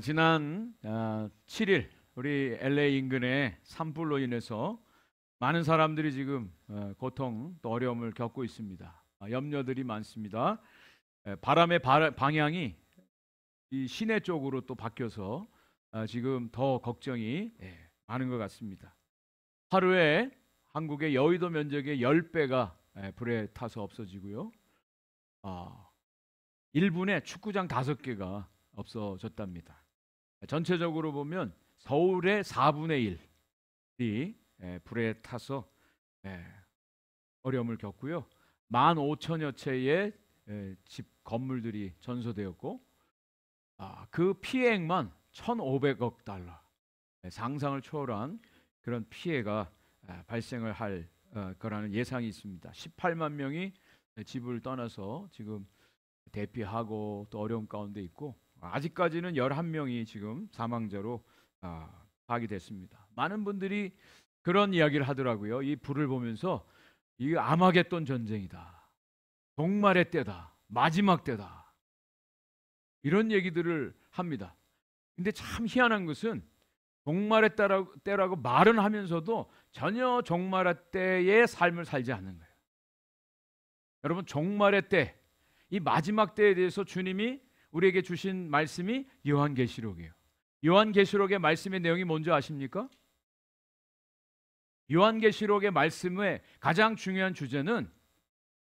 지난 7일 우리 LA 인근의 산불로 인해서 많은 사람들이 지금 고통 또 어려움을 겪고 있습니다. 염려들이 많습니다. 바람의 방향이 이 시내 쪽으로 또 바뀌어서 지금 더 걱정이 많은 것 같습니다. 하루에 한국의 여의도 면적의 10배가 불에 타서 없어지고요. 1분에 축구장 5개가 없어졌답니다. 전체적으로 보면 서울의 4분의 1이 불에 타서 어려움을 겪고요. 15,000여 채의 집 건물들이 전소되었고 그 피해액만 1,500억 달러, 상상을 초월한 그런 피해가 발생을 할 거라는 예상이 있습니다. 18만 명이 집을 떠나서 지금 대피하고 또 어려움 가운데 있고, 아직까지는 11명이 지금 사망자로 파악이 됐습니다. 많은 분들이 그런 이야기를 하더라고요. 이 불을 보면서 이게 아마겟돈 전쟁이다, 종말의 때다, 마지막 때다, 이런 얘기들을 합니다. 근데 참 희한한 것은 종말의 때라고 말은 하면서도 전혀 종말의 때의 삶을 살지 않는 거예요. 여러분, 종말의 때, 이 마지막 때에 대해서 주님이 우리에게 주신 말씀이 요한계시록이에요. 요한계시록의 말씀의 내용이 뭔지 아십니까? 요한계시록의 말씀의 가장 중요한 주제는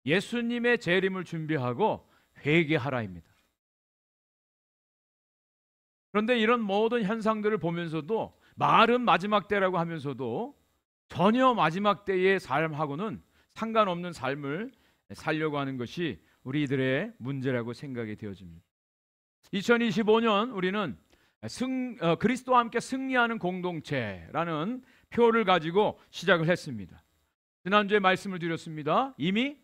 예수님의 재림을 준비하고 회개하라입니다. 그런데 이런 모든 현상들을 보면서도, 말은 마지막 때라고 하면서도 전혀 마지막 때의 삶하고는 상관없는 삶을 살려고 하는 것이 우리들의 문제라고 생각이 되어집니다. 2025년 우리는 그리스도와 함께 승리하는 공동체라는 표를 가지고 시작을 했습니다. 지난주에 말씀을 드렸습니다. 이미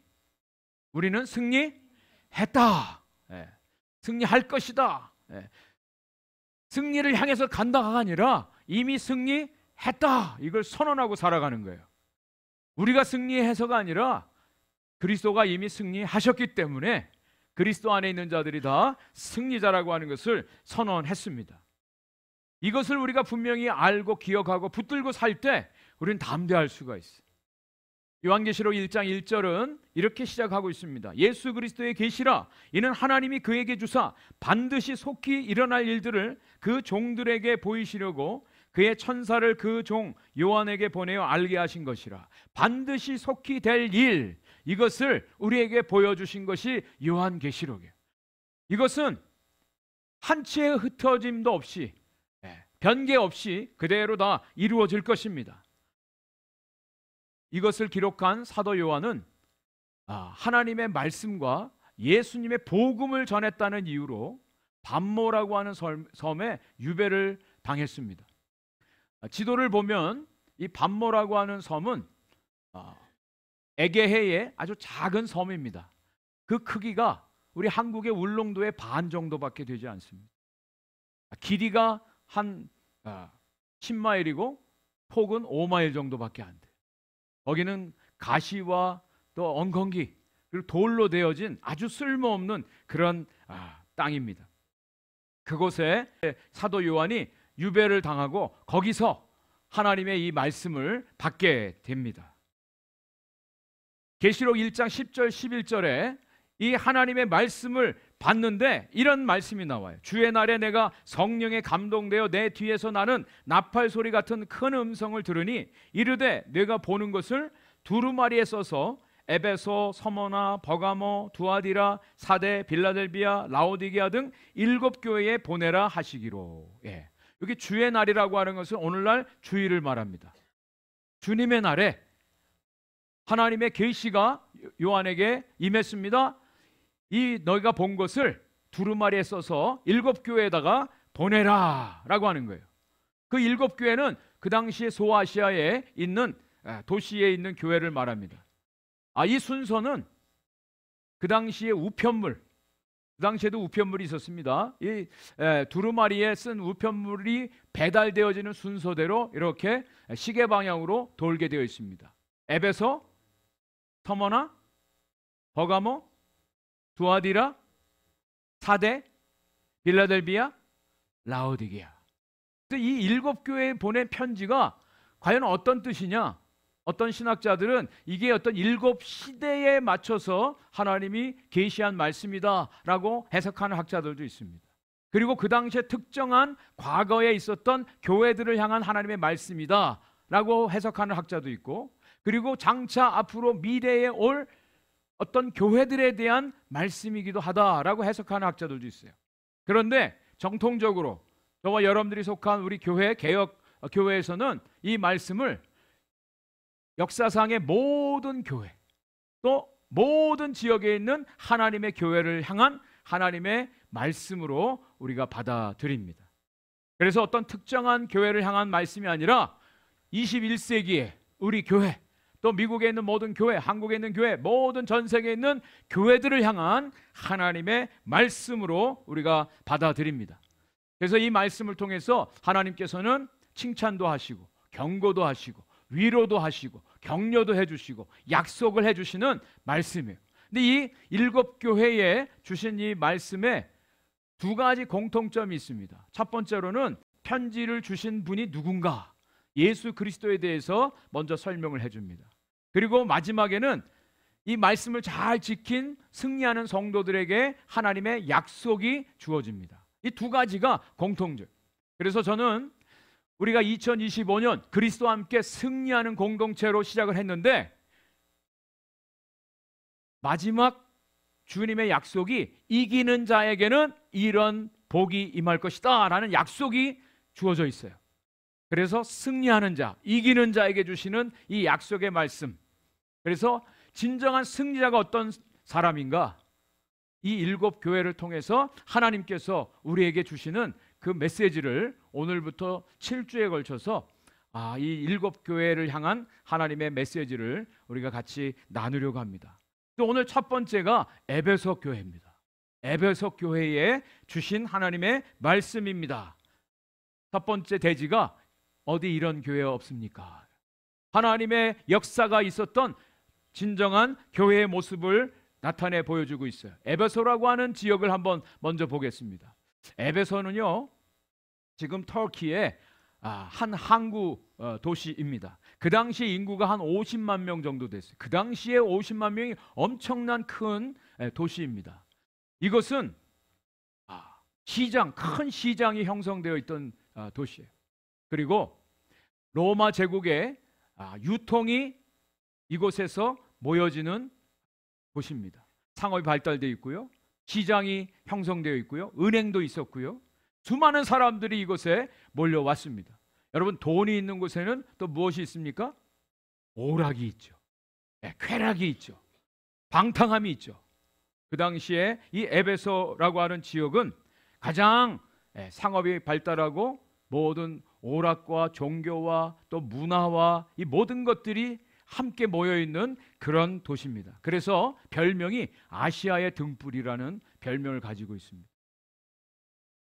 우리는 승리했다, 승리할 것이다, 승리를 향해서 간다가 아니라 이미 승리했다, 이걸 선언하고 살아가는 거예요. 우리가 승리해서가 아니라 그리스도가 이미 승리하셨기 때문에 그리스도 안에 있는 자들이 다 승리자라고 하는 것을 선언했습니다. 이것을 우리가 분명히 알고 기억하고 붙들고 살 때 우리는 담대할 수가 있어요. 요한계시록 1장 1절은 이렇게 시작하고 있습니다. 예수 그리스도의 계시라, 이는 하나님이 그에게 주사 반드시 속히 일어날 일들을 그 종들에게 보이시려고 그의 천사를 그 종 요한에게 보내어 알게 하신 것이라. 반드시 속히 될 일, 이것을 우리에게 보여주신 것이 요한계시록이에요. 이것은 한치의 흩어짐도 없이, 변개 없이 그대로 다 이루어질 것입니다. 이것을 기록한 사도 요한은 하나님의 말씀과 예수님의 복음을 전했다는 이유로 반모라고 하는 섬에 유배를 당했습니다. 지도를 보면 이 반모라고 하는 섬은 에게해의 아주 작은 섬입니다. 그 크기가 우리 한국의 울릉도의 반 정도밖에 되지 않습니다. 길이가 한 10마일이고 폭은 5마일 정도밖에 안 돼요. 거기는 가시와 또 엉겅기 그리고 돌로 되어진 아주 쓸모없는 그런 땅입니다. 그곳에 사도 요한이 유배를 당하고 거기서 하나님의 이 말씀을 받게 됩니다. 계시록 1장 10절 11절에 이 하나님의 말씀을 받는데 이런 말씀이 나와요. 주의 날에 내가 성령에 감동되어 내 뒤에서 나는 나팔 소리 같은 큰 음성을 들으니 이르되 내가 보는 것을 두루마리에 써서 에베소, 서머나, 버가모, 두아디라, 사데, 빌라델비아, 라오디게아 등 7교회에 보내라 하시기로. 여기 주의 날이라고 하는 것은 오늘날 주일을 말합니다. 주님의 날에 하나님의 계시가 요한에게 임했습니다. 이 너희가 본 것을 두루마리에 써서 7교회에다가 보내라 라고 하는 거예요. 그 7교회는 그 당시에 소아시아에 있는 도시에 있는 교회를 말합니다. 이 순서는 그 당시에 우편물, 그 당시에도 우편물이 있었습니다. 이 두루마리에 쓴 우편물이 배달되어지는 순서대로 이렇게 시계 방향으로 돌게 되어 있습니다. 에베소, 서머나, 버가모, 두아디라, 사데, 빌라델비아, 라오디게아. 이 7교회에 보낸 편지가 과연 어떤 뜻이냐? 어떤 신학자들은 이게 어떤 7시대에 맞춰서 하나님이 계시한 말씀이다라고 해석하는 학자들도 있습니다. 그리고 그 당시에 특정한 과거에 있었던 교회들을 향한 하나님의 말씀이다라고 해석하는 학자도 있고, 그리고 장차 앞으로 미래에 올 어떤 교회들에 대한 말씀이기도 하다라고 해석하는 학자들도 있어요. 그런데 정통적으로 저와 여러분들이 속한 우리 교회, 개혁 교회에서는 이 말씀을 역사상의 모든 교회, 또 모든 지역에 있는 하나님의 교회를 향한 하나님의 말씀으로 우리가 받아들입니다. 그래서 어떤 특정한 교회를 향한 말씀이 아니라 21세기에 우리 교회, 또 미국에 있는 모든 교회, 한국에 있는 교회, 모든 전 세계에 있는 교회들을 향한 하나님의 말씀으로 우리가 받아들입니다. 그래서 이 말씀을 통해서 하나님께서는 칭찬도 하시고 경고도 하시고 위로도 하시고 격려도 해주시고 약속을 해주시는 말씀이에요. 근데 이 7교회에 주신 이 말씀에 2가지 공통점이 있습니다. 첫 번째로는 편지를 주신 분이 누군가, 예수 그리스도에 대해서 먼저 설명을 해줍니다. 그리고 마지막에는 이 말씀을 잘 지킨 승리하는 성도들에게 하나님의 약속이 주어집니다. 이 2가지가 공통적. 그래서 저는 우리가 2025년 그리스도와 함께 승리하는 공동체로 시작을 했는데, 마지막 주님의 약속이 이기는 자에게는 이런 복이 임할 것이다 라는 약속이 주어져 있어요. 그래서 승리하는 자, 이기는 자에게 주시는 이 약속의 말씀, 그래서 진정한 승리자가 어떤 사람인가, 이 7교회를 통해서 하나님께서 우리에게 주시는 그 메시지를 오늘부터 7주에 걸쳐서 이 7교회를 향한 하나님의 메시지를 우리가 같이 나누려고 합니다. 또 오늘 첫 번째가 에베소 교회입니다. 에베소 교회에 주신 하나님의 말씀입니다. 첫 번째 대지가 어디 이런 교회 없습니까? 하나님의 역사가 있었던 진정한 교회의 모습을 나타내 보여주고 있어요. 에베소라고 하는 지역을 한번 먼저 보겠습니다. 에베소는요, 지금 터키의 한 항구 도시입니다. 그 당시에 인구가 한 50만 명 정도 됐어요. 그 당시에 50만 명이 엄청난 큰 도시입니다. 이것은 시장, 큰 시장이 형성되어 있던 도시예요. 그리고 로마 제국의 유통이 이곳에서 모여지는 곳입니다. 상업이 발달되어 있고요, 시장이 형성되어 있고요, 은행도 있었고요, 수많은 사람들이 이곳에 몰려왔습니다. 여러분, 돈이 있는 곳에는 또 무엇이 있습니까? 오락이 있죠, 쾌락이 있죠, 방탕함이 있죠. 그 당시에 이 에베소라고 하는 지역은 가장 상업이 발달하고 모든 오락과 종교와 또 문화와 이 모든 것들이 함께 모여있는 그런 도시입니다. 그래서 별명이 아시아의 등불이라는 별명을 가지고 있습니다.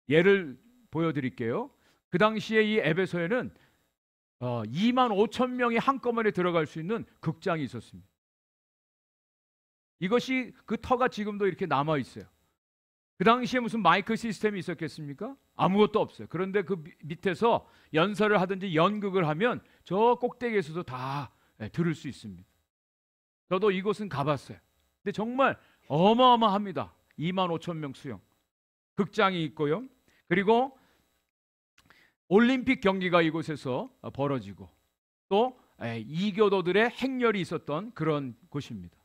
예를 보여드릴게요. 그 당시에 이 에베소에는 2만 5천 명이 한꺼번에 들어갈 수 있는 극장이 있었습니다. 이것이, 그 터가 지금도 이렇게 남아 있어요. 그 당시에 무슨 마이크 시스템이 있었겠습니까? 아무것도 없어요. 그런데 그 밑에서 연설을 하든지 연극을 하면 저 꼭대기에서도 다 들을 수 있습니다. 저도 이곳은 가봤어요. 근데 정말 어마어마합니다. 2만 5천 명 수용 극장이 있고요, 그리고 올림픽 경기가 이곳에서 벌어지고 또 이교도들의 행렬이 있었던 그런 곳입니다.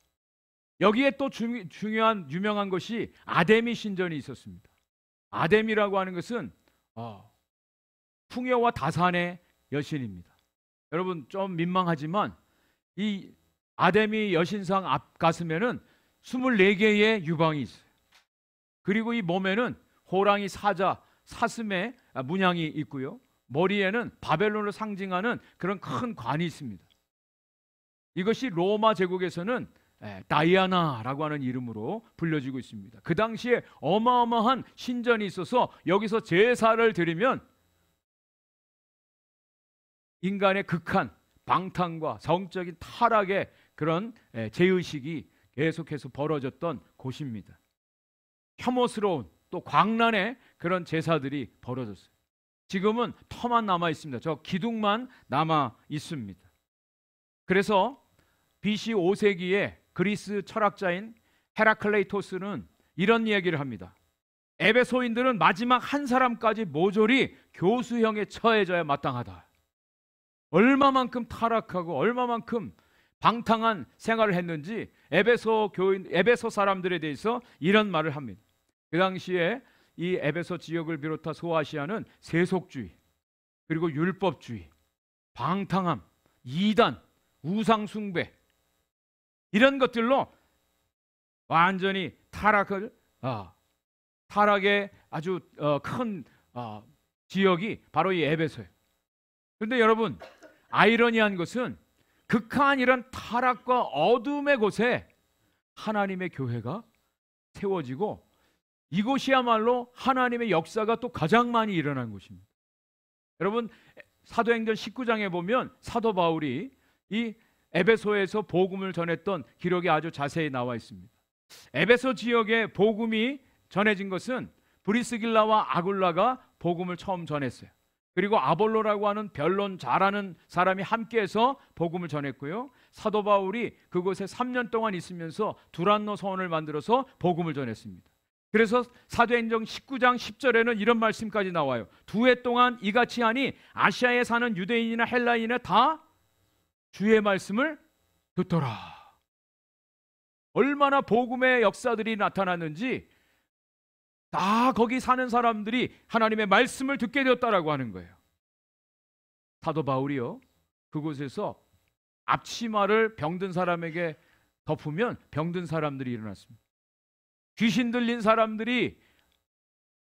여기에 또 중요한 유명한 것이 아데미 신전이 있었습니다. 아데미라고 하는 것은 풍요와 다산의 여신입니다. 여러분, 좀 민망하지만 이 아데미 여신상 앞 가슴에는 24개의 유방이 있어요. 그리고 이 몸에는 호랑이 사자, 사슴의 문양이 있고요, 머리에는 바벨론을 상징하는 그런 큰 관이 있습니다. 이것이 로마 제국에서는 다이아나라고 하는 이름으로 불려지고 있습니다. 그 당시에 어마어마한 신전이 있어서 여기서 제사를 드리면 인간의 극한 방탕과 성적인 타락의 그런 죄의식이 계속해서 벌어졌던 곳입니다. 혐오스러운 또 광란의 그런 제사들이 벌어졌어요. 지금은 터만 남아 있습니다. 저 기둥만 남아 있습니다. 그래서 BC 5세기에 그리스 철학자인 헤라클레이토스는 이런 이야기를 합니다. 에베소인들은 마지막 한 사람까지 모조리 교수형에 처해져야 마땅하다. 얼마만큼 타락하고 얼마만큼 방탕한 생활을 했는지 에베소 사람들에 대해서 이런 말을 합니다. 그 당시에 이 에베소 지역을 비롯한 소아시아는 세속주의, 그리고 율법주의, 방탕함, 이단, 우상숭배, 이런 것들로 완전히 타락의 아주 큰 지역이 바로 이 에베소예요. 그런데 여러분, 아이러니한 것은 극한 이런 타락과 어둠의 곳에 하나님의 교회가 세워지고, 이곳이야말로 하나님의 역사가 또 가장 많이 일어난 곳입니다. 여러분, 사도행전 19장에 보면 사도 바울이 이 에베소에서 복음을 전했던 기록이 아주 자세히 나와 있습니다. 에베소 지역에 복음이 전해진 것은 브리스길라와 아굴라가 복음을 처음 전했어요. 그리고 아볼로라고 하는 변론 잘하는 사람이 함께해서 복음을 전했고요. 사도 바울이 그곳에 3년 동안 있으면서 두란노 서원을 만들어서 복음을 전했습니다. 그래서 사도행전 19장 10절에는 이런 말씀까지 나와요. 2해 동안 이같이 하니 아시아에 사는 유대인이나 헬라인이나 다 주의 말씀을 듣더라. 얼마나 복음의 역사들이 나타났는지 다 거기 사는 사람들이 하나님의 말씀을 듣게 되었다라고 하는 거예요. 사도 바울이요, 그곳에서 앞치마를 병든 사람에게 덮으면 병든 사람들이 일어났습니다. 귀신 들린 사람들이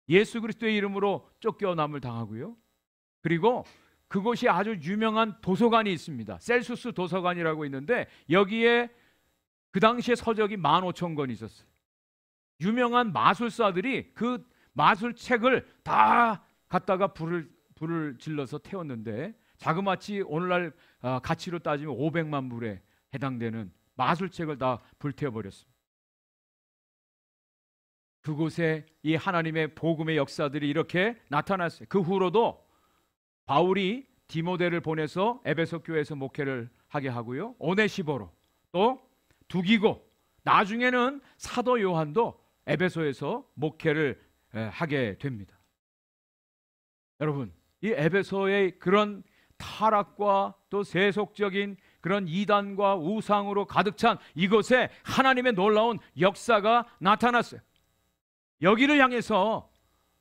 예수 그리스도의 이름으로 쫓겨남을 당하고요. 그리고 그곳이 아주 유명한 도서관이 있습니다. 셀수스 도서관이라고 있는데 여기에 그 당시에 서적이 15,000권 있었어요. 유명한 마술사들이 그 마술책을 다 갖다가 불을 질러서 태웠는데 자그마치 오늘날 가치로 따지면 500만 불에 해당되는 마술책을 다 불태워버렸습니다. 그곳에 이 하나님의 복음의 역사들이 이렇게 나타났어요. 그 후로도 바울이 디모데를 보내서 에베소 교회에서 목회를 하게 하고요, 오네시보로, 또 두기고, 나중에는 사도 요한도 에베소에서 목회를 하게 됩니다. 여러분, 이 에베소의 그런 타락과 또 세속적인 그런 이단과 우상으로 가득 찬 이곳에 하나님의 놀라운 역사가 나타났어요. 여기를 향해서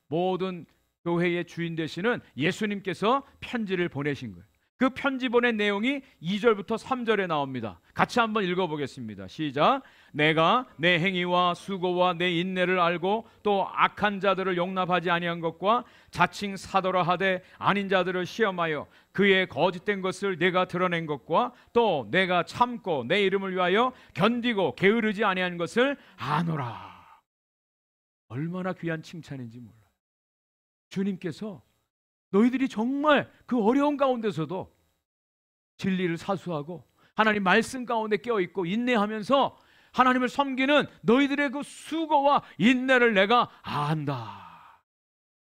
모든 교회의 주인 되시는 예수님께서 편지를 보내신 거예요. 그 편지 보낸 내용이 2절부터 3절에 나옵니다. 같이 한번 읽어보겠습니다. 시작. 내가 내 행위와 수고와 내 인내를 알고 또 악한 자들을 용납하지 아니한 것과 자칭 사도라 하되 아닌 자들을 시험하여 그의 거짓된 것을 내가 드러낸 것과 또 내가 참고 내 이름을 위하여 견디고 게으르지 아니한 것을 아노라. 얼마나 귀한 칭찬인지 몰라요. 주님께서 너희들이 정말 그 어려운 가운데서도 진리를 사수하고 하나님 말씀 가운데 깨어있고 인내하면서 하나님을 섬기는 너희들의 그 수고와 인내를 내가 안다.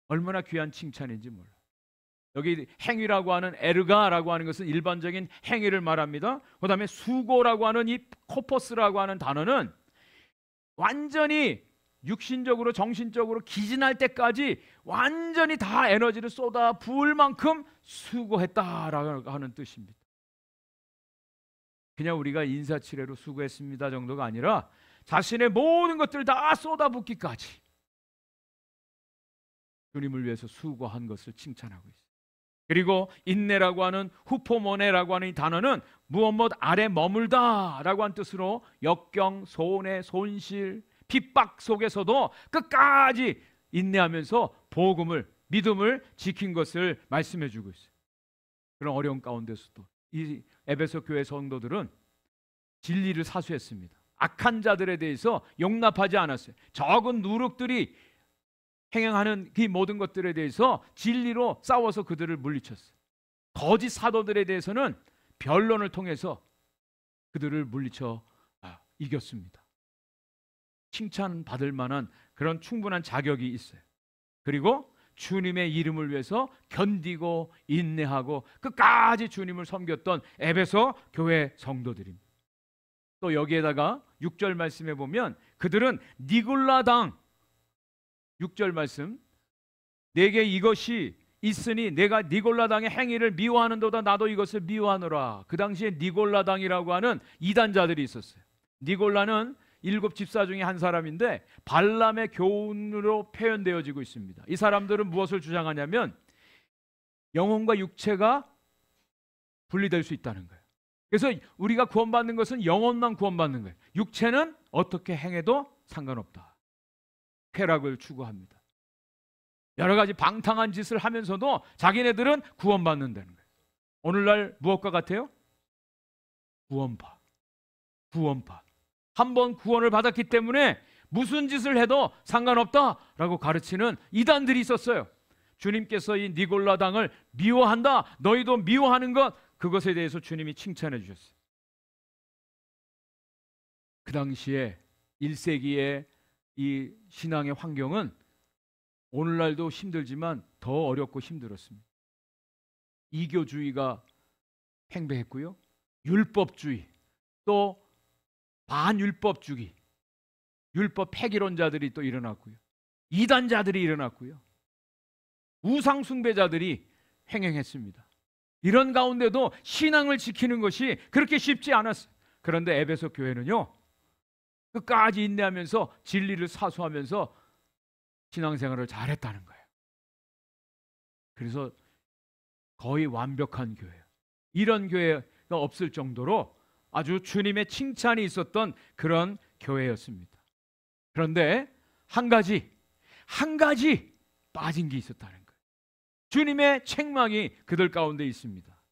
얼마나 귀한 칭찬인지 몰라요. 여기 행위라고 하는 에르가라고 하는 것은 일반적인 행위를 말합니다. 그 다음에 수고라고 하는 이 코퍼스라고 하는 단어는 완전히 육신적으로 정신적으로 기진할 때까지 완전히 다 에너지를 쏟아 부을 만큼 수고했다라고 하는 뜻입니다. 그냥 우리가 인사치레로 수고했습니다 정도가 아니라 자신의 모든 것들을 다 쏟아붓기까지 주님을 위해서 수고한 것을 칭찬하고 있어요. 그리고 인내라고 하는 후포모네라고 하는 이 단어는 무엇 아래 머물다라고 하는 뜻으로 역경, 손해, 손실, 핍박 속에서도 끝까지 인내하면서 복음을, 믿음을 지킨 것을 말씀해 주고 있어요. 그런 어려운 가운데서도 이 에베소 교회 성도들은 진리를 사수했습니다. 악한 자들에 대해서 용납하지 않았어요. 적은 누룩들이 행행하는 이 모든 것들에 대해서 진리로 싸워서 그들을 물리쳤어요. 거짓 사도들에 대해서는 변론을 통해서 그들을 물리쳐 이겼습니다. 칭찬받을 만한 그런 충분한 자격이 있어요. 그리고 주님의 이름을 위해서 견디고 인내하고 끝까지 주님을 섬겼던 에베소 교회 성도들입니다. 또 여기에다가 6절 말씀에 보면 그들은 니골라당 6절 말씀 내게 이것이 있으니 내가 니골라당의 행위를 미워하는도다 나도 이것을 미워하노라. 그 당시에 니골라당이라고 하는 이단자들이 있었어요. 니골라는 7 집사 중에 한 사람인데 발람의 교훈으로 표현되어지고 있습니다. 이 사람들은 무엇을 주장하냐면 영혼과 육체가 분리될 수 있다는 거예요. 그래서 우리가 구원받는 것은 영혼만 구원받는 거예요. 육체는 어떻게 행해도 상관없다. 쾌락을 추구합니다. 여러 가지 방탕한 짓을 하면서도 자기네들은 구원받는다는 거예요. 오늘날 무엇과 같아요? 구원파. 한번 구원을 받았기 때문에 무슨 짓을 해도 상관없다라고 가르치는 이단들이 있었어요. 주님께서 이 니골라당을 미워한다. 너희도 미워하는 것, 그것에 대해서 주님이 칭찬해 주셨어요. 그 당시에 1세기의 이 신앙의 환경은 오늘날도 힘들지만 더 어렵고 힘들었습니다. 이교주의가 팽배했고요. 율법주의, 또 반율법주의, 율법 폐기론자들이 또 일어났고요. 이단자들이 일어났고요. 우상숭배자들이 횡행했습니다. 이런 가운데도 신앙을 지키는 것이 그렇게 쉽지 않았어요. 그런데 에베소 교회는요, 끝까지 인내하면서 진리를 사수하면서 신앙생활을 잘했다는 거예요. 그래서 거의 완벽한 교회예요. 이런 교회가 없을 정도로 아주 주님의 칭찬이 있었던 그런 교회였습니다. 그런데 한 가지 빠진 게 있었다는 거예요. 주님의 책망이 그들 가운데 있습니다.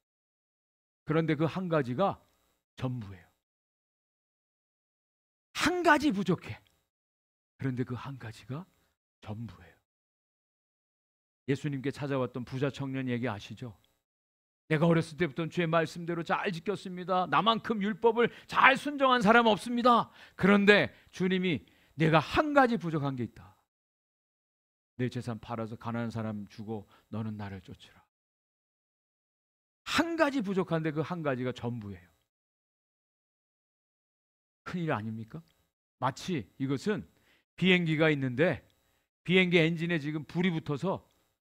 그런데 그 한 가지가 전부예요. 한 가지 부족해. 그런데 그 한 가지가 전부예요. 예수님께 찾아왔던 부자 청년 얘기 아시죠? 내가 어렸을 때부터 주의 말씀대로 잘 지켰습니다. 나만큼 율법을 잘 순종한 사람 없습니다. 그런데 주님이 내가 한 가지 부족한 게 있다. 내 재산 팔아서 가난한 사람 주고 너는 나를 쫓으라. 한 가지 부족한데 그 한 가지가 전부예요. 큰일 아닙니까? 마치 이것은 비행기가 있는데 비행기 엔진에 지금 불이 붙어서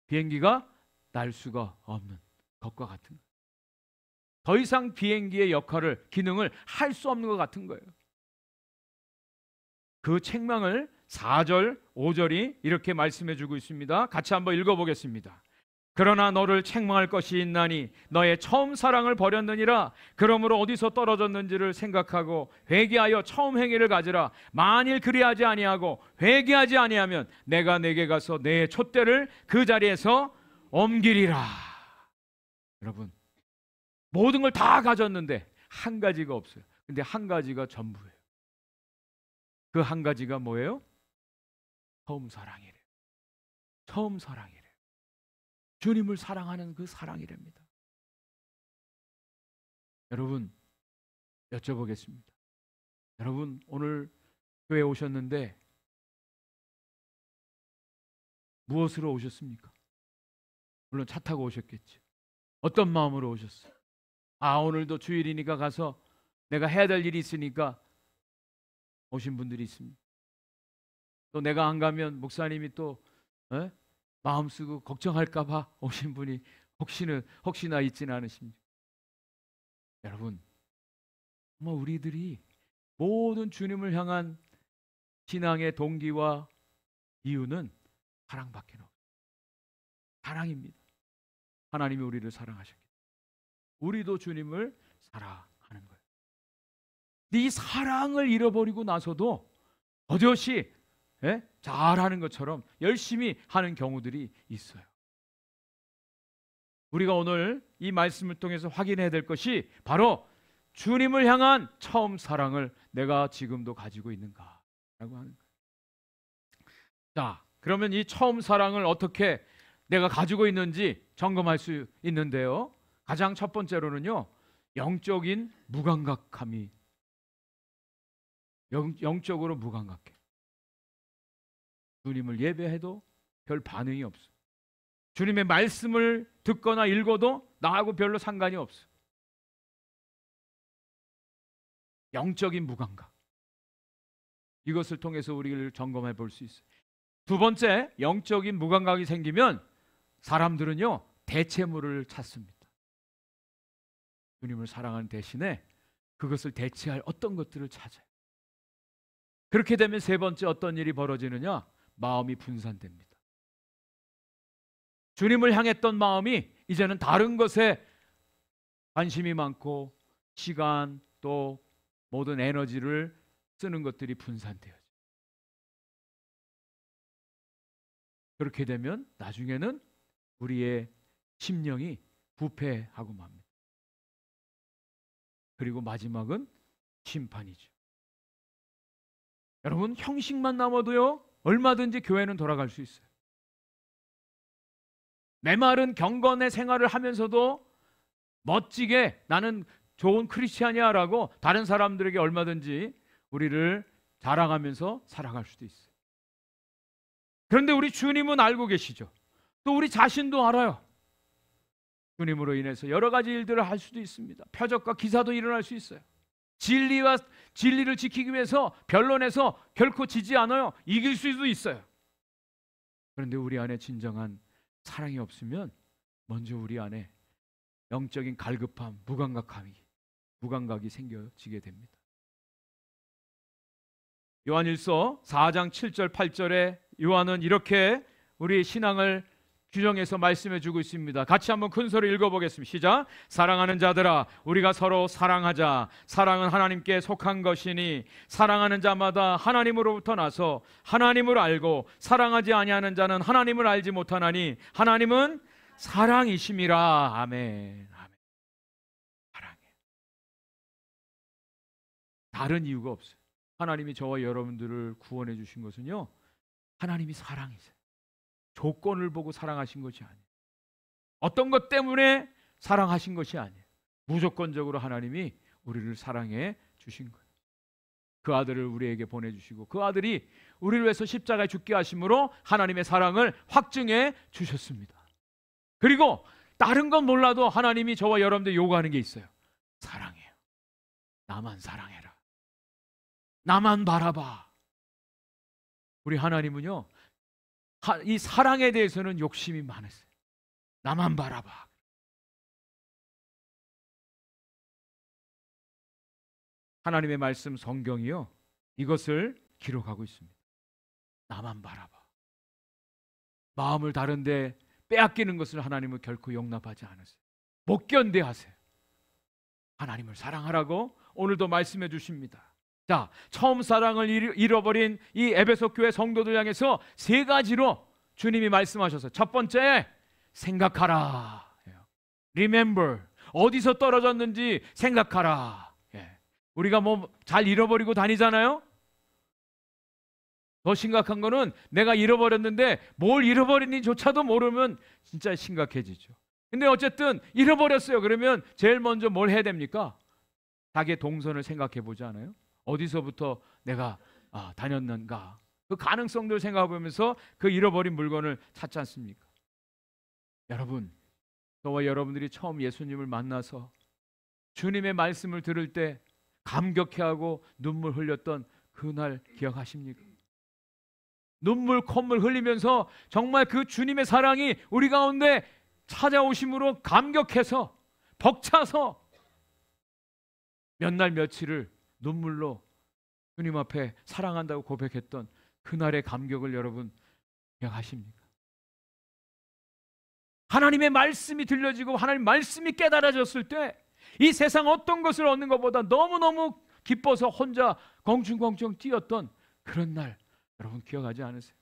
비행기가 날 수가 없는 것과 같은 거예요. 더 이상 비행기의 역할을, 기능을 할 수 없는 것 같은 거예요. 그 책망을 4절, 5절이 이렇게 말씀해 주고 있습니다. 같이 한번 읽어보겠습니다. 그러나 너를 책망할 것이 있나니 너의 처음 사랑을 버렸느니라. 그러므로 어디서 떨어졌는지를 생각하고 회개하여 처음 행위를 가지라. 만일 그리하지 아니하고 회개하지 아니하면 내가 내게 가서 내 촛대를 그 자리에서 옮기리라. 여러분, 모든 걸 다 가졌는데 한 가지가 없어요. 근데 한 가지가 전부예요. 그 한 가지가 뭐예요? 처음 사랑이래요. 처음 사랑이래요. 주님을 사랑하는 그 사랑이랍니다. 여러분, 여쭤보겠습니다. 여러분, 오늘 교회에 오셨는데 무엇으로 오셨습니까? 물론 차 타고 오셨겠죠. 어떤 마음으로 오셨어요? 아, 오늘도 주일이니까 가서 내가 해야 될 일이 있으니까 오신 분들이 있습니다. 또 내가 안 가면 목사님이 또 마음 쓰고 걱정할까 봐 오신 분이 혹시나 있지는 않으십니까? 여러분, 정말 우리들이 모든 주님을 향한 신앙의 동기와 이유는 사랑밖에 없어요. 사랑입니다. 하나님이 우리를 사랑하셨기 때문에 우리도 주님을 사랑하는 거예요. 이 사랑을 잃어버리고 나서도 버젓이 잘하는 것처럼 열심히 하는 경우들이 있어요. 우리가 오늘 이 말씀을 통해서 확인해야 될 것이 바로 주님을 향한 처음 사랑을 내가 지금도 가지고 있는가라고 하는 거예요. 자, 그러면 이 처음 사랑을 어떻게 내가 가지고 있는지 점검할 수 있는데요. 가장 첫 번째로는요, 영적인 무감각함이, 영적으로 무감각해. 주님을 예배해도 별 반응이 없어. 주님의 말씀을 듣거나 읽어도 나하고 별로 상관이 없어. 영적인 무감각. 이것을 통해서 우리를 점검해 볼 수 있어요. 두 번째, 영적인 무감각이 생기면 사람들은요, 대체물을 찾습니다. 주님을 사랑하는 대신에 그것을 대체할 어떤 것들을 찾아요. 그렇게 되면 세 번째 어떤 일이 벌어지느냐? 마음이 분산됩니다. 주님을 향했던 마음이 이제는 다른 것에 관심이 많고 시간 또 모든 에너지를 쓰는 것들이 분산되어져요. 그렇게 되면 나중에는 우리의 심령이 부패하고 맙니다. 그리고 마지막은 심판이죠. 여러분, 형식만 남아도요, 얼마든지 교회는 돌아갈 수 있어요. 메마른 경건의 생활을 하면서도 멋지게 나는 좋은 크리스찬이야 라고 다른 사람들에게 얼마든지 우리를 자랑하면서 살아갈 수도 있어요. 그런데 우리 주님은 알고 계시죠. 또 우리 자신도 알아요. 주님으로 인해서 여러 가지 일들을 할 수도 있습니다. 표적과 기사도 일어날 수 있어요. 진리를 지키기 위해서 변론에서 결코 지지 않아요. 이길 수도 있어요. 그런데 우리 안에 진정한 사랑이 없으면 먼저 우리 안에 영적인 갈급함, 무감각이 생겨지게 됩니다. 요한일서 4장 7절 8절에 요한은 이렇게 우리 신앙을 규정해서 말씀해 주고 있습니다. 같이 한번 큰 소리 읽어보겠습니다. 시작. 사랑하는 자들아, 우리가 서로 사랑하자. 사랑은 하나님께 속한 것이니 사랑하는 자마다 하나님으로부터 나서 하나님을 알고 사랑하지 아니하는 자는 하나님을 알지 못하나니 하나님은 사랑이심이라. 아멘. 아멘. 사랑해. 다른 이유가 없어요. 하나님이 저와 여러분들을 구원해 주신 것은요, 하나님이 사랑이세요. 조건을 보고 사랑하신 것이 아니에요. 어떤 것 때문에 사랑하신 것이 아니에요. 무조건적으로 하나님이 우리를 사랑해 주신 거예요. 그 아들을 우리에게 보내주시고 그 아들이 우리를 위해서 십자가에 죽게 하심으로 하나님의 사랑을 확증해 주셨습니다. 그리고 다른 건 몰라도 하나님이 저와 여러분들 요구하는 게 있어요. 사랑해요. 나만 사랑해라. 나만 바라봐. 우리 하나님은요, 이 사랑에 대해서는 욕심이 많았어요. 나만 바라봐. 하나님의 말씀 성경이요, 이것을 기록하고 있습니다. 나만 바라봐. 마음을 다른데 빼앗기는 것을 하나님은 결코 용납하지 않으세요. 못 견뎌하세요. 하나님을 사랑하라고 오늘도 말씀해 주십니다. 자, 처음 사랑을 잃어버린 이 에베소 교회 성도들 향해서 세 가지로 주님이 말씀하셔서, 첫 번째, 생각하라. Remember. 어디서 떨어졌는지 생각하라. 우리가 뭐 잘 잃어버리고 다니잖아요. 더 심각한 거는 내가 잃어버렸는데 뭘 잃어버린지조차도 모르면 진짜 심각해지죠. 근데 어쨌든 잃어버렸어요. 그러면 제일 먼저 뭘 해야 됩니까? 자기의 동선을 생각해 보지 않아요? 어디서부터 내가 다녔는가? 그 가능성들 생각해 보면서 그 잃어버린 물건을 찾지 않습니까? 여러분, 저와 여러분들이 처음 예수님을 만나서 주님의 말씀을 들을 때 감격해하고 눈물 흘렸던 그날 기억하십니까? 눈물 콧물 흘리면서 정말 그 주님의 사랑이 우리 가운데 찾아오심으로 감격해서 벅차서 몇 날 며칠을 눈물로 주님 앞에 사랑한다고 고백했던 그날의 감격을 여러분 기억하십니까? 하나님의 말씀이 들려지고 하나님 말씀이 깨달아졌을 때 이 세상 어떤 것을 얻는 것보다 너무너무 기뻐서 혼자 공중공중 뛰었던 그런 날 여러분 기억하지 않으세요?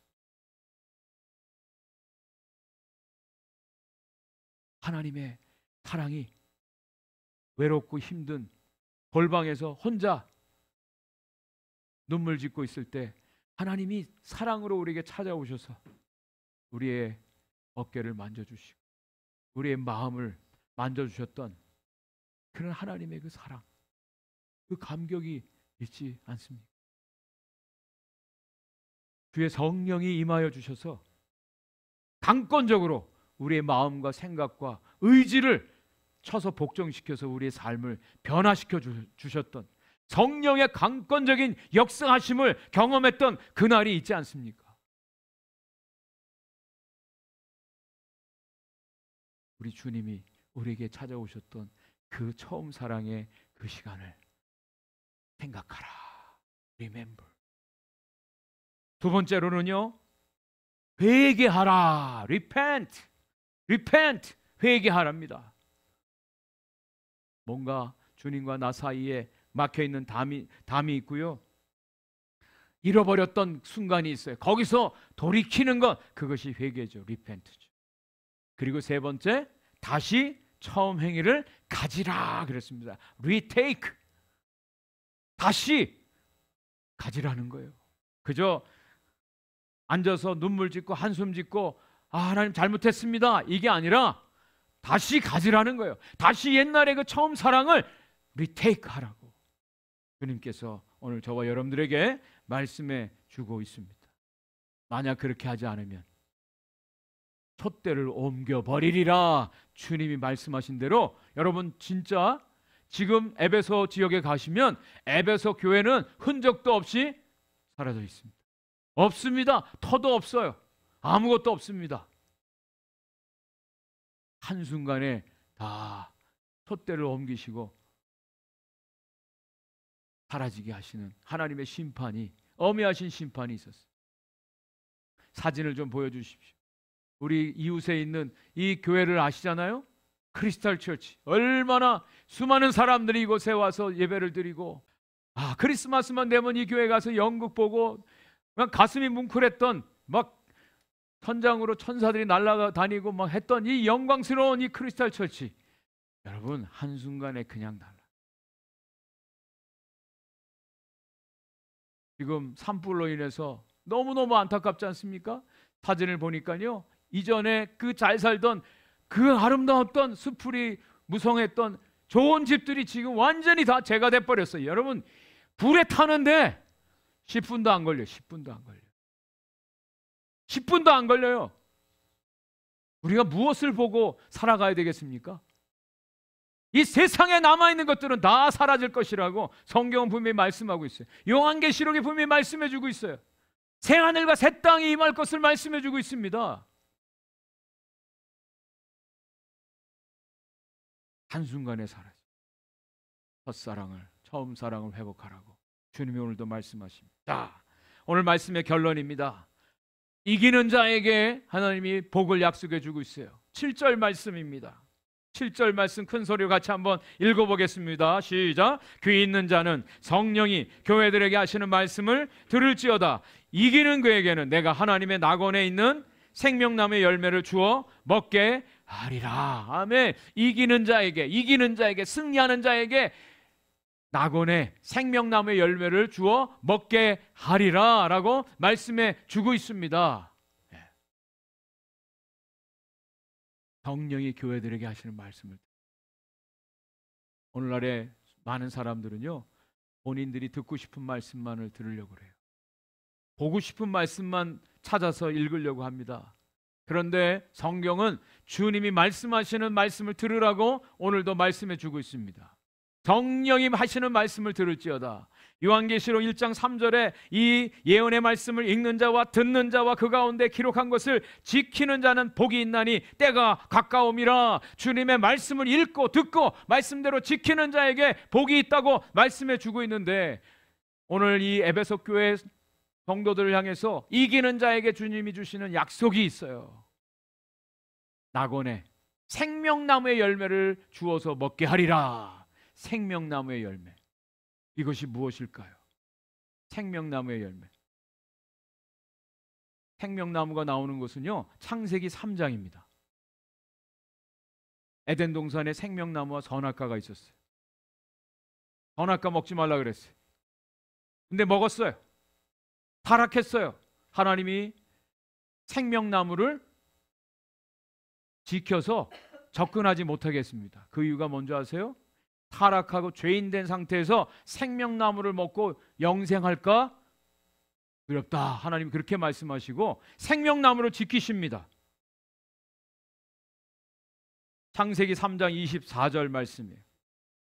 하나님의 사랑이 외롭고 힘든 골방에서 혼자 눈물 짓고 있을 때 하나님이 사랑으로 우리에게 찾아오셔서 우리의 어깨를 만져주시고 우리의 마음을 만져주셨던 그런 하나님의 그 사랑, 그 감격이 있지 않습니까? 주의 성령이 임하여 주셔서 강권적으로 우리의 마음과 생각과 의지를 쳐서 복종시켜서 우리의 삶을 변화시켜 주셨던 성령의 강권적인 역사하심을 경험했던 그날이 있지 않습니까? 우리 주님이 우리에게 찾아오셨던 그 처음 사랑의 그 시간을 생각하라. Remember. 두 번째로는요, 회개하라. Repent. Repent. 회개하랍니다. 뭔가 주님과 나 사이에 막혀있는 담이 있고요, 잃어버렸던 순간이 있어요. 거기서 돌이키는 것, 그것이 회개죠. Repent죠. 그리고 세 번째, 다시 처음 행위를 가지라 그랬습니다. Retake. 다시 가지라는 거예요. 그저 앉아서 눈물 짓고 한숨 짓고 하나님 잘못했습니다, 이게 아니라 다시 가지라는 거예요. 다시 옛날의 그 처음 사랑을 리테이크 하라고 주님께서 오늘 저와 여러분들에게 말씀해 주고 있습니다. 만약 그렇게 하지 않으면 촛대를 옮겨버리리라. 주님이 말씀하신 대로 여러분 진짜 지금 에베소 지역에 가시면 에베소 교회는 흔적도 없이 사라져 있습니다. 없습니다. 터도 없어요. 아무것도 없습니다. 한순간에 다 촛대를 옮기시고 사라지게 하시는 하나님의 심판이, 엄해하신 심판이 있었어요. 사진을 좀 보여주십시오. 우리 이웃에 있는 이 교회를 아시잖아요? 크리스탈 처치. 얼마나 수많은 사람들이 이곳에 와서 예배를 드리고, 크리스마스만 되면 이 교회 가서 연극 보고 그냥 가슴이 뭉클했던, 막 천장으로 천사들이 날아다니고 막 했던 이 영광스러운 이 크리스탈 처치, 여러분 한순간에 그냥 달라. 지금 산불로 인해서 너무너무 안타깝지 않습니까? 사진을 보니까요, 이전에 그 잘 살던 그 아름다웠던 수풀이 무성했던 좋은 집들이 지금 완전히 다 재가 돼버렸어요. 여러분 불에 타는데 10분도 안 걸려요. 10분도 안 걸려요. 10분도 안 걸려요. 우리가 무엇을 보고 살아가야 되겠습니까? 이 세상에 남아있는 것들은 다 사라질 것이라고 성경은 분명히 말씀하고 있어요. 요한계시록이 분명히 말씀해주고 있어요. 새하늘과 새 땅이 임할 것을 말씀해주고 있습니다. 한순간에 사라져. 첫사랑을, 처음 사랑을 회복하라고 주님이 오늘도 말씀하십니다. 자, 오늘 말씀의 결론입니다. 이기는 자에게 하나님이 복을 약속해 주고 있어요. 7절 말씀입니다. 7절 말씀 큰 소리로 같이 한번 읽어보겠습니다. 시작. 귀 있는 자는 성령이 교회들에게 하시는 말씀을 들을지어다. 이기는 그에게는 내가 하나님의 낙원에 있는 생명나무의 열매를 주어 먹게 하리라. 아멘. 이기는 자에게, 승리하는 자에게 낙원의 생명나무의 열매를 주어 먹게 하리라 라고 말씀해 주고 있습니다. 성령이 교회들에게 하시는 말씀을, 오늘날에 많은 사람들은요, 본인들이 듣고 싶은 말씀만을 들으려고 그래요. 보고 싶은 말씀만 찾아서 읽으려고 합니다. 그런데 성경은 주님이 말씀하시는 말씀을 들으라고 오늘도 말씀해 주고 있습니다. 성령이 하시는 말씀을 들을지어다. 요한계시록 1장 3절에 이 예언의 말씀을 읽는 자와 듣는 자와 그 가운데 기록한 것을 지키는 자는 복이 있나니 때가 가까움이라. 주님의 말씀을 읽고 듣고 말씀대로 지키는 자에게 복이 있다고 말씀해 주고 있는데, 오늘 이 에베소 교회 성도들을 향해서 이기는 자에게 주님이 주시는 약속이 있어요. 낙원에 생명나무의 열매를 주어서 먹게 하리라. 생명나무의 열매, 이것이 무엇일까요? 생명나무의 열매. 생명나무가 나오는 것은요, 창세기 3장입니다. 에덴 동산에 생명나무와 선악과가 있었어요. 선악과 먹지 말라 그랬어요. 근데 먹었어요. 타락했어요. 하나님이 생명나무를 지켜서 접근하지 못하게 했습니다. 그 이유가 뭔지 아세요? 타락하고 죄인된 상태에서 생명나무를 먹고 영생할까 두렵다. 하나님 그렇게 말씀하시고 생명나무로 지키십니다. 창세기 3장 24절 말씀이에요.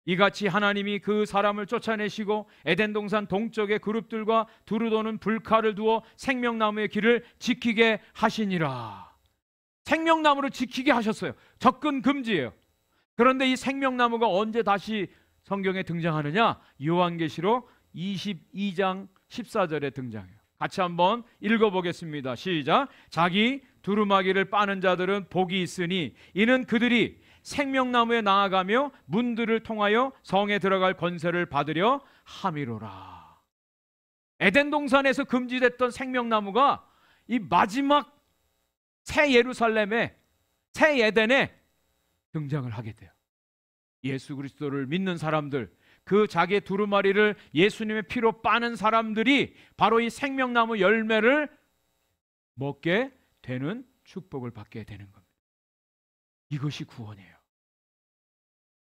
이같이 하나님이 그 사람을 쫓아내시고 에덴 동산 동쪽에 그룹들과 두루 도는 불칼을 두어 생명나무의 길을 지키게 하시니라. 생명나무로 지키게 하셨어요. 접근 금지예요. 그런데 이 생명나무가 언제 다시 성경에 등장하느냐? 요한계시록 22장 14절에 등장해요. 같이 한번 읽어보겠습니다. 시작. 자기 두루마기를 빠는 자들은 복이 있으니 이는 그들이 생명나무에 나아가며 문들을 통하여 성에 들어갈 권세를 받으려 함이로라. 에덴 동산에서 금지됐던 생명나무가 이 마지막 새 예루살렘에, 새 에덴에 등장을 하게 돼요. 예수 그리스도를 믿는 사람들, 그 자기의 두루마리를 예수님의 피로 빠는 사람들이 바로 이 생명나무 열매를 먹게 되는 축복을 받게 되는 겁니다. 이것이 구원이에요.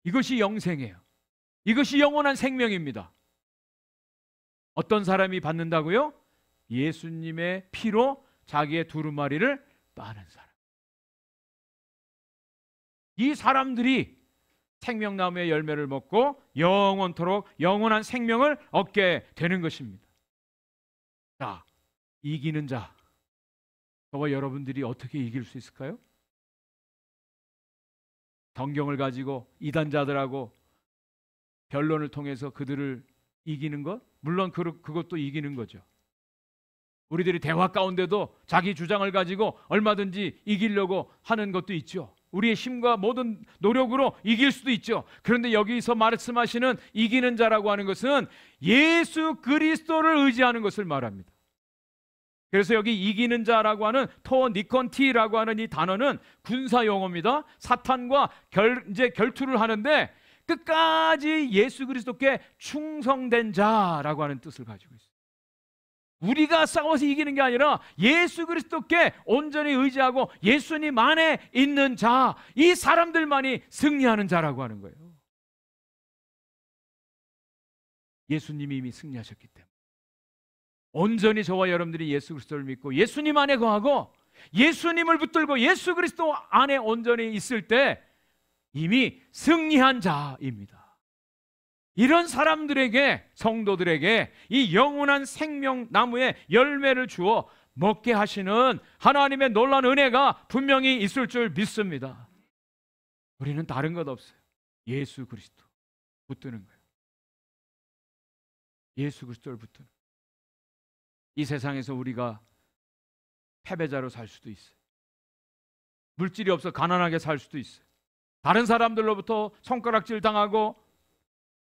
이것이 영생이에요. 이것이 영원한 생명입니다. 어떤 사람이 받는다고요? 예수님의 피로 자기의 두루마리를 빠는 사람. 이 사람들이 생명나무의 열매를 먹고 영원토록 영원한 생명을 얻게 되는 것입니다. 자, 이기는 자, 저와 여러분들이 어떻게 이길 수 있을까요? 성경을 가지고 이단자들하고 변론을 통해서 그들을 이기는 것? 물론 그것도 이기는 거죠. 우리들이 대화 가운데도 자기 주장을 가지고 얼마든지 이기려고 하는 것도 있죠. 우리의 힘과 모든 노력으로 이길 수도 있죠. 그런데 여기서 말씀하시는 이기는 자라고 하는 것은 예수 그리스도를 의지하는 것을 말합니다. 그래서 여기 이기는 자라고 하는 토니콘티라고 하는 이 단어는 군사 용어입니다. 사탄과 결투를 하는데 끝까지 예수 그리스도께 충성된 자라고 하는 뜻을 가지고 있어요. 우리가 싸워서 이기는 게 아니라 예수 그리스도께 온전히 의지하고 예수님 안에 있는 자, 이 사람들만이 승리하는 자라고 하는 거예요. 예수님이 이미 승리하셨기 때문에 온전히 저와 여러분들이 예수 그리스도를 믿고 예수님 안에 거하고 예수님을 붙들고 예수 그리스도 안에 온전히 있을 때 이미 승리한 자입니다. 이런 사람들에게, 성도들에게 이 영원한 생명나무의 열매를 주어 먹게 하시는 하나님의 놀라운 은혜가 분명히 있을 줄 믿습니다. 우리는 다른 것 없어요. 예수 그리스도 붙드는 거예요. 예수 그리스도를 붙드는 거예요. 이 세상에서 우리가 패배자로 살 수도 있어요. 물질이 없어 가난하게 살 수도 있어요. 다른 사람들로부터 손가락질 당하고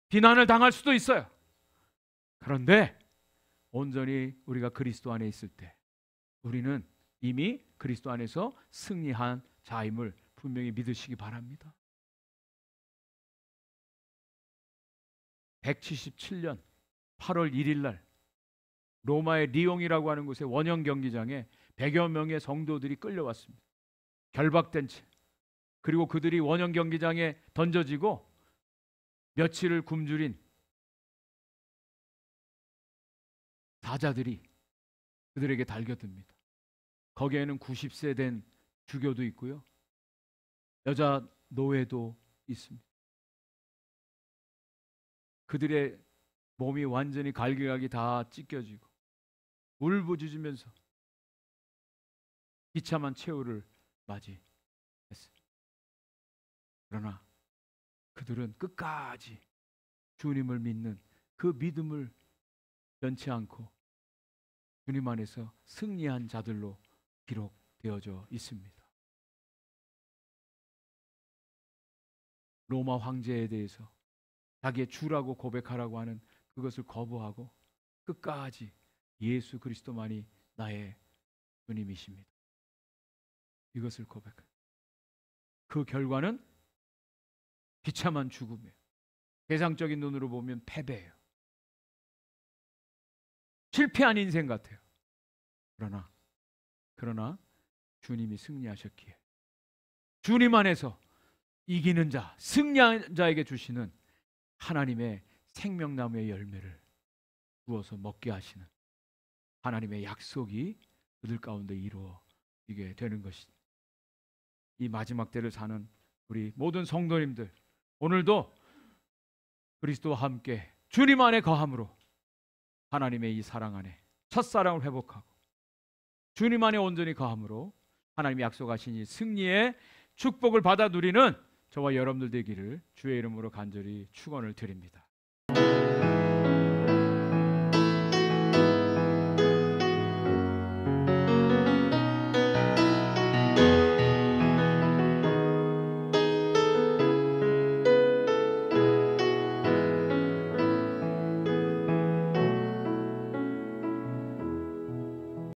비난을 당할 수도 있어요. 그런데 온전히 우리가 그리스도 안에 있을 때 우리는 이미 그리스도 안에서 승리한 자임을 분명히 믿으시기 바랍니다. 177년 8월 1일 날 로마의 리옹이라고 하는 곳의 원형 경기장에 100여 명의 성도들이 끌려왔습니다. 결박된 채. 그리고 그들이 원형 경기장에 던져지고 며칠을 굶주린 사자들이 그들에게 달겨듭니다. 거기에는 90세 된 주교도 있고요. 여자 노예도 있습니다. 그들의 몸이 완전히 갈기갈기 다 찢겨지고 울부짖으면서 비참한 최후를 맞이했습니다. 그러나 그들은 끝까지 주님을 믿는 그 믿음을 변치 않고 주님 안에서 승리한 자들로 기록되어져 있습니다. 로마 황제에 대해서 자기의 주라고 고백하라고 하는 그것을 거부하고 끝까지 예수 그리스도만이 나의 주님이십니다. 이것을 고백합니다. 그 결과는 비참한 죽음이에요. 세상적인 눈으로 보면 패배예요. 실패한 인생 같아요. 그러나 주님이 승리하셨기에 주님 안에서 이기는 자, 승리한 자에게 주시는 하나님의 생명나무의 열매를 주어서 먹게 하시는 하나님의 약속이 그들 가운데 이루어지게 되는 것입니다. 이 마지막 때를 사는 우리 모든 성도님들, 오늘도 그리스도와 함께 주님 안에 거함으로 하나님의 이 사랑 안에 첫사랑을 회복하고 주님 안에 온전히 거함으로 하나님이 약속하신 이 승리의 축복을 받아 누리는 저와 여러분들 되기를 주의 이름으로 간절히 축원을 드립니다.